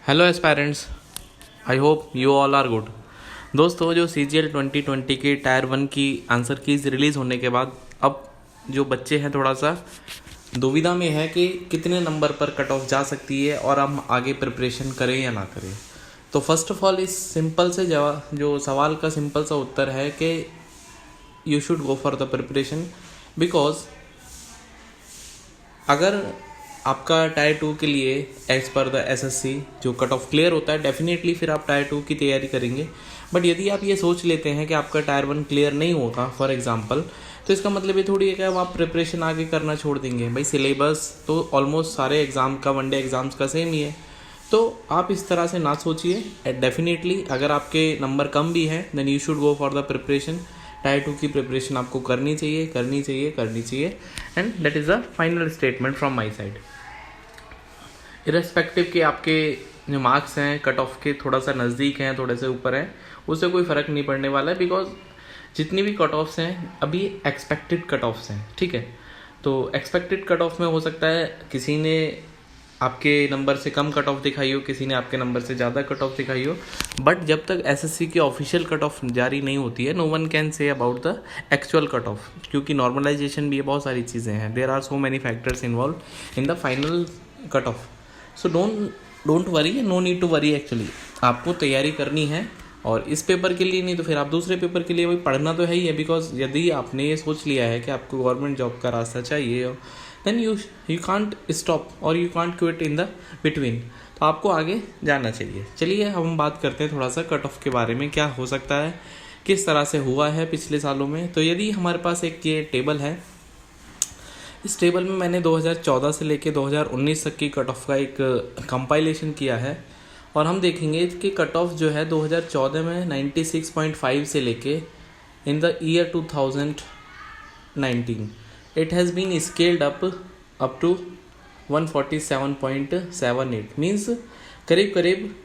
Hello aspirants, I hope you all are good. दोस्तों, जो CGL 2020 की टायर 1 की आंसर कीज रिलीज़ होने के बाद अब जो बच्चे हैं थोड़ा सा दुविधा में है कि कितने नंबर पर कट ऑफ जा सकती है और हम आगे प्रिपरेशन करें या ना करें। तो फर्स्ट ऑफ ऑल इस सिंपल से जवाब जो सवाल का सिंपल सा उत्तर है कि you should go for the preparation, because अगर आपका टायर 2 के लिए एज पर द SSC जो कट ऑफ क्लियर होता है, डेफिनेटली फिर आप टायर 2 की तैयारी करेंगे। बट यदि आप ये सोच लेते हैं कि आपका टायर 1 क्लियर नहीं होगा फॉर एग्जांपल, तो इसका मतलब ये थोड़ी है कि अब आप प्रिपरेशन आगे करना छोड़ देंगे। भाई सिलेबस तो ऑलमोस्ट सारे एग्ज़ाम का, वनडे एग्ज़ाम्स का सेम ही है। तो आप इस तरह से ना सोचिए। डेफिनेटली अगर आपके नंबर कम भी हैं then you should go for the preparation. Tier 2 की प्रिपरेशन आपको करनी चाहिए, करनी चाहिए, करनी चाहिए। And that is the final statement from my side. Irrespective कि आपके जो मार्क्स हैं कट ऑफ के थोड़ा सा नज़दीक हैं, थोड़े से ऊपर हैं, उससे कोई फ़र्क नहीं पड़ने वाला है। बिकॉज जितनी भी कट ऑफ्स हैं अभी एक्सपेक्टेड कट ऑफ्स हैं, ठीक है। तो एक्सपेक्टेड कट ऑफ में हो सकता है किसी ने आपके नंबर से कम कट ऑफ दिखाई हो, किसी ने आपके नंबर से ज़्यादा कट ऑफ दिखाई हो। बट जब तक SSC की ऑफिशियल कट ऑफ जारी नहीं होती है, no one can say about the actual cut off, क्योंकि नॉर्मलाइजेशन भी है, बहुत सारी चीज़ें हैं। There are so many factors involve in the final cut off. So don't worry, no need to worry. Actually आपको तैयारी करनी है, और इस पेपर के लिए नहीं तो फिर आप दूसरे पेपर के लिए भी पढ़ना तो है ही है। बिकॉज यदि आपने ये सोच लिया है कि आपको गवर्नमेंट जॉब का रास्ता चाहिए, देन यू कांट स्टॉप और you can't quit in the between. तो आपको आगे जाना चाहिए। चलिए हम बात करते हैं थोड़ा सा कट ऑफ के बारे में, क्या हो सकता है, किस तरह से हुआ है पिछले सालों में। तो यदि हमारे पास एक ये टेबल है, इस टेबल में मैंने 2014 से लेके 2019 तक की कट ऑफ का एक कंपाइलेशन किया है। और हम देखेंगे कि कट ऑफ जो है 2014 में 96.5 से लेके in the year 2019 it has been scaled up to 147.78। Means करीब करीब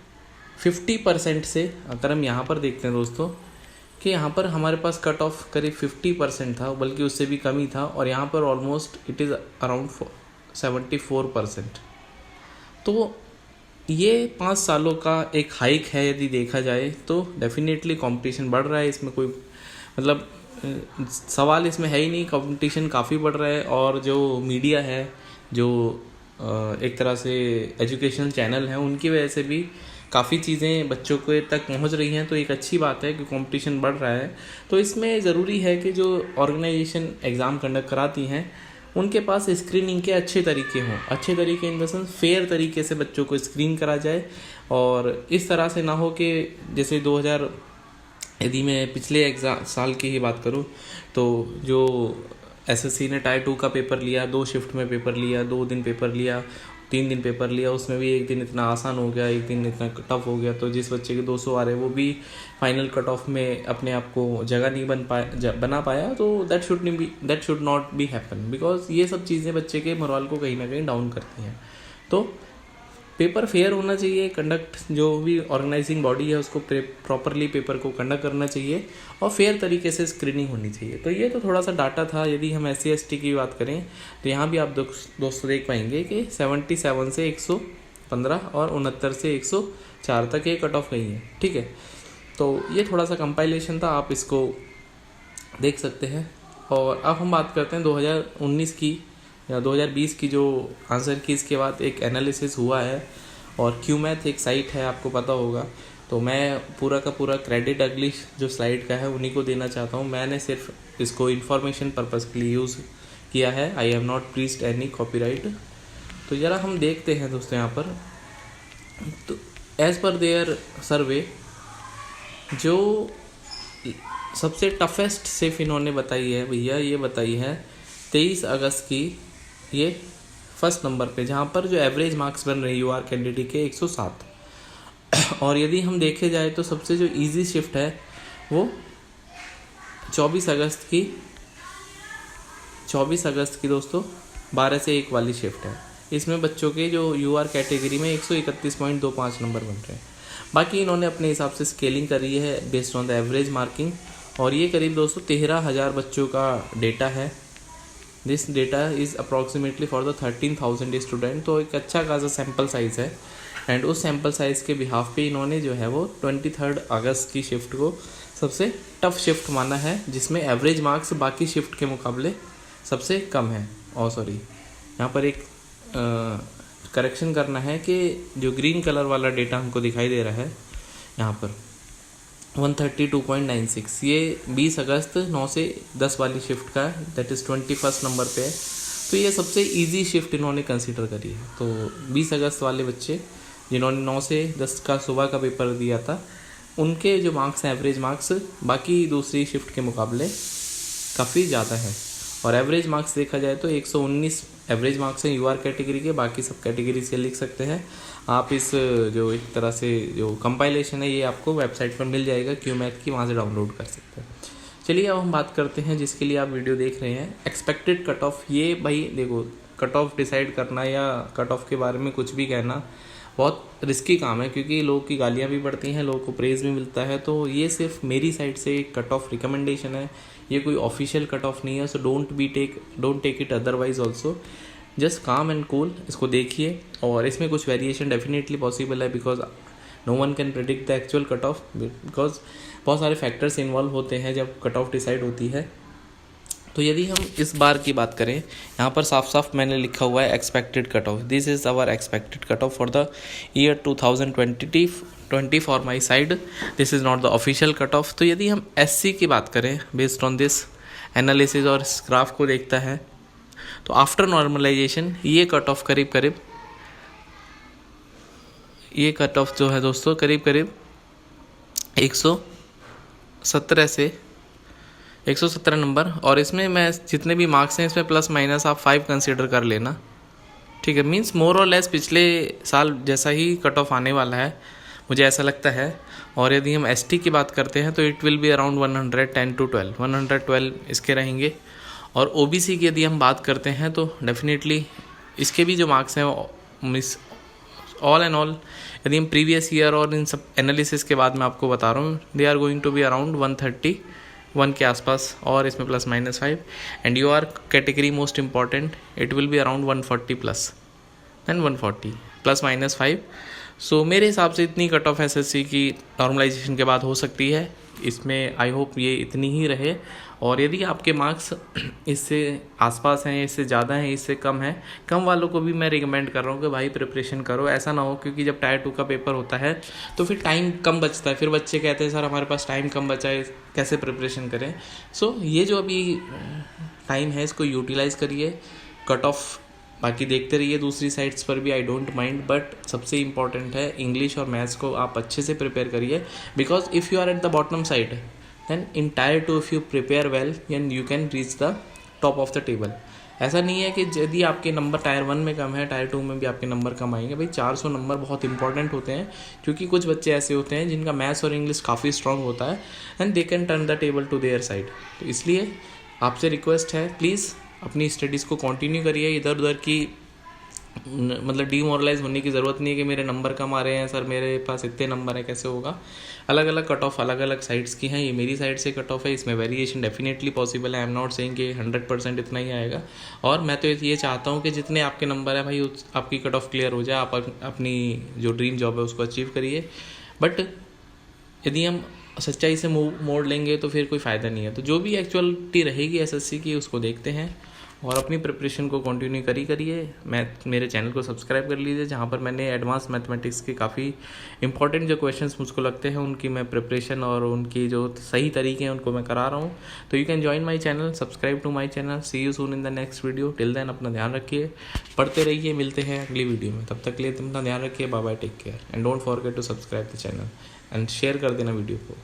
50% से, अगर हम यहाँ पर देखते हैं दोस्तों कि यहाँ पर हमारे पास कट ऑफ करीब 50% था, बल्कि उससे भी कम ही था। और यहाँ पर ऑलमोस्ट इट इज़ अराउंड 74%। तो ये 5 सालों का एक हाइक है। यदि देखा जाए तो डेफिनेटली कंपटीशन बढ़ रहा है, इसमें कोई मतलब सवाल इसमें है ही नहीं। कंपटीशन काफ़ी बढ़ रहा है, और जो मीडिया है, जो एक तरह से एजुकेशनल चैनल हैं, उनकी वजह से भी काफ़ी चीज़ें बच्चों के तक पहुंच रही हैं। तो एक अच्छी बात है कि कंपटीशन बढ़ रहा है। तो इसमें ज़रूरी है कि जो ऑर्गेनाइजेशन एग्ज़ाम कंडक्ट कराती हैं उनके पास स्क्रीनिंग के अच्छे तरीके हों। अच्छे तरीके इन द सेंस फेयर तरीके से बच्चों को स्क्रीन करा जाए, और इस तरह से ना हो कि जैसे 2000, यदि मैं पिछले एग्ज़ाम साल की ही बात करूं, तो जो SSC ने टायर 2 का पेपर लिया, 2 शिफ्ट में पेपर लिया, 2 दिन पेपर लिया, 3 दिन पेपर लिया, उसमें भी एक दिन इतना आसान हो गया, एक दिन इतना टफ हो गया। तो जिस बच्चे के 200 आ रहे वो भी फाइनल कट ऑफ में अपने आप को जगह नहीं बना पाया। तो that should not be happen, because ये सब चीज़ें बच्चे के मोरल को कहीं ना कहीं डाउन करती हैं। तो पेपर फेयर होना चाहिए। कंडक्ट जो भी ऑर्गेनाइजिंग बॉडी है उसको प्रॉपरली पेपर को कंडक्ट करना चाहिए, और फेयर तरीके से स्क्रीनिंग होनी चाहिए। तो ये तो थोड़ा सा डाटा था। यदि हम SC/ST की बात करें तो यहाँ भी आप दोस्तों देख पाएंगे कि 77 से 115 और 69 से 104 तक ये कट ऑफ गई है, ठीक है। तो ये थोड़ा सा कंपाइलेशन था, आप इसको देख सकते हैं। और अब हम बात करते हैं 2019 की या 2020 की जो आंसर की। इसके बाद एक एनालिसिस हुआ है, और QMath एक साइट है, आपको पता होगा। तो मैं पूरा का पूरा क्रेडिट अगली जो स्लाइड का है उन्हीं को देना चाहता हूँ। मैंने सिर्फ इसको इन्फॉर्मेशन पर्पज़ के लिए यूज़ किया है। I have not preached any copyright. तो ज़रा हम देखते हैं दोस्तों यहाँ पर। तो एज़ पर देयर सर्वे जो सबसे टफेस्ट सिर्फ इन्होंने बताई है भैया, ये बताई है 23 अगस्त की, ये फर्स्ट नंबर पे, जहाँ पर जो एवरेज मार्क्स बन रहे UR कैंडिडेट के 107। और यदि हम देखे जाए तो सबसे जो इजी शिफ्ट है वो 24 अगस्त की दोस्तों 12 से 1 वाली शिफ्ट है। इसमें बच्चों के जो UR कैटेगरी में 131.25 नंबर बन रहे हैं। बाकी इन्होंने अपने हिसाब से स्केलिंग करी है based on the average marking, और ये करीब दोस्तों 13,000 बच्चों का डेटा है। This data is approximately for the 13,000 student. तो एक अच्छा खासा सैम्पल साइज़ है। एंड उस सैम्पल साइज़ के बिहाफ पे इन्होंने जो है वो 23 अगस्त की शिफ्ट को सबसे टफ शिफ्ट माना है, जिसमें एवरेज मार्क्स बाकी शिफ्ट के मुकाबले सबसे कम है। और सॉरी, यहाँ पर एक करेक्शन करना है कि जो ग्रीन कलर वाला डेटा हमको दिखाई दे रहा है यहाँ पर 132.96, ये 20 अगस्त 9 से 10 वाली शिफ्ट का है, दैट इज़ 21 नंबर पे है। तो ये सबसे इजी शिफ्ट इन्होंने कंसीडर करी है। तो 20 अगस्त वाले बच्चे जिन्होंने 9 से 10 का सुबह का पेपर दिया था, उनके जो मार्क्स हैं, एवरेज मार्क्स बाकी दूसरी शिफ्ट के मुकाबले काफ़ी ज़्यादा है। और एवरेज मार्क्स देखा जाए तो 119 एवरेज मार्क्स हैं यूआर कैटेगरी के, बाकी सब कैटेगरी से लिख सकते हैं आप। इस जो एक तरह से जो कंपाइलेशन है ये आपको वेबसाइट पर मिल जाएगा क्यूमैथ की, वहाँ से डाउनलोड कर सकते हैं। चलिए अब हम बात करते हैं जिसके लिए आप वीडियो देख रहे हैं, एक्सपेक्टेड कट ऑफ। ये भाई देखो, कट ऑफ डिसाइड करना या कट ऑफ के बारे में कुछ भी कहना बहुत रिस्की काम है, क्योंकि लोगों की गालियाँ भी पड़ती हैं, लोगों को प्रेज़ भी मिलता है। तो ये सिर्फ मेरी साइड से एक कट ऑफ रिकमेंडेशन है, ये कोई ऑफिशियल कट ऑफ नहीं है। So don't take it otherwise also, just calm and cool इसको देखिए। और इसमें कुछ वेरिएशन डेफिनेटली पॉसिबल है, because no one can predict the actual cut off, because बहुत सारे फैक्टर्स इन्वॉल्व होते हैं जब कट ऑफ डिसाइड होती है। तो यदि हम इस बार की बात करें, यहाँ पर साफ साफ मैंने लिखा हुआ है expected cut off, this is our expected cut off for the year 2020 for my side, this is not the official cut off. तो यदि हम SC की बात करें, बेस्ड ऑन दिस एनालिसिस और इस ग्राफ को देखता है, तो आफ्टर नॉर्मलाइजेशन ये कट ऑफ करीब ये कट ऑफ जो है दोस्तों करीब 117 नंबर। और इसमें मैं जितने भी मार्क्स हैं इसमें प्लस माइनस आप 5 कंसीडर कर लेना, ठीक है। मींस मोर और लेस पिछले साल जैसा ही कट ऑफ आने वाला है, मुझे ऐसा लगता है। और यदि हम ST की बात करते हैं तो it will be around 110 to 112 इसके रहेंगे। और OBC की यदि हम बात करते हैं तो डेफिनेटली इसके भी जो मार्क्स हैं मिस ऑल एंड ऑल, यदि हम प्रीवियस ईयर और इन सब एनालिसिस के बाद मैं आपको बता रहा हूँ, they are going to be around 131 के आसपास, और इसमें plus minus 5। And UR category most important, it will be around 140 plus then 140 plus minus 5। सो मेरे हिसाब से इतनी कट ऑफ SSC की नॉर्मलाइजेशन के बाद हो सकती है। इसमें आई होप ये इतनी ही रहे। और यदि आपके मार्क्स इससे आसपास हैं, इससे ज़्यादा हैं, इससे कम है, कम वालों को भी मैं रिकमेंड कर रहा हूँ कि भाई प्रिपरेशन करो। ऐसा ना हो क्योंकि जब टायर 2 का पेपर होता है तो फिर टाइम कम बचता है, फिर बच्चे कहते हैं सर हमारे पास टाइम कम बचा है, कैसे प्रिपरेशन करें। सो ये जो अभी टाइम है इसको यूटिलाइज़ करिए। कट ऑफ बाकी देखते रहिए दूसरी साइट्स पर भी, आई डोंट माइंड, बट सबसे इंपॉर्टेंट है इंग्लिश और मैथ्स को आप अच्छे से प्रिपेयर करिए। Because if you are at the bottom side, then in tier 2 if you prepare well and you can reach the top of the table. ऐसा नहीं है कि यदि आपके नंबर टायर 1 में कम है, टायर 2 में भी आपके नंबर कम आएंगे। भाई 400 नंबर बहुत इंपॉर्टेंट होते हैं, क्योंकि कुछ बच्चे ऐसे होते हैं जिनका मैथ्स और इंग्लिश काफ़ी स्ट्रांग होता है and they can turn the table to their side. तो इसलिए आपसे रिक्वेस्ट है, प्लीज़ अपनी स्टडीज़ को कंटिन्यू करिए। इधर उधर की मतलब डीमोरलाइज होने की ज़रूरत नहीं है कि मेरे नंबर कम आ रहे हैं सर, मेरे पास इतने नंबर है, कैसे होगा। अलग अलग कट ऑफ अलग अलग साइट्स की हैं, ये मेरी साइड से कट ऑफ है, इसमें वेरिएशन डेफिनेटली पॉसिबल है। आई एम नॉट सेइंग कि 100% इतना ही आएगा। और मैं तो ये चाहता हूँ कि जितने आपके नंबर है भाई आपकी कट ऑफ क्लियर हो जाए, आप अपनी जो ड्रीम जॉब है उसको अचीव करिए। बट यदि हम सच्चाई से मोड़ लेंगे तो फिर कोई फ़ायदा नहीं है। तो जो भी एक्चुअलिटी रहेगी SSC की उसको देखते हैं और अपनी प्रिपरेशन को कंटिन्यू करिए। मेरे चैनल को सब्सक्राइब कर लीजिए, जहाँ पर मैंने एडवांस मैथमेटिक्स के काफ़ी इंपॉर्टेंट जो क्वेश्चंस मुझको लगते हैं उनकी मैं प्रिपरेशन और उनकी जो सही तरीके हैं उनको मैं करा रहा हूँ। तो you can join my channel, subscribe to my channel. See you soon in the next video. Till then अपना ध्यान रखिए, पढ़ते रहिए, मिलते हैं अगली वीडियो में। तब तक के लिए अपना ध्यान रखिए, bye bye, take care and don't forget to subscribe the channel and share कर देना वीडियो को।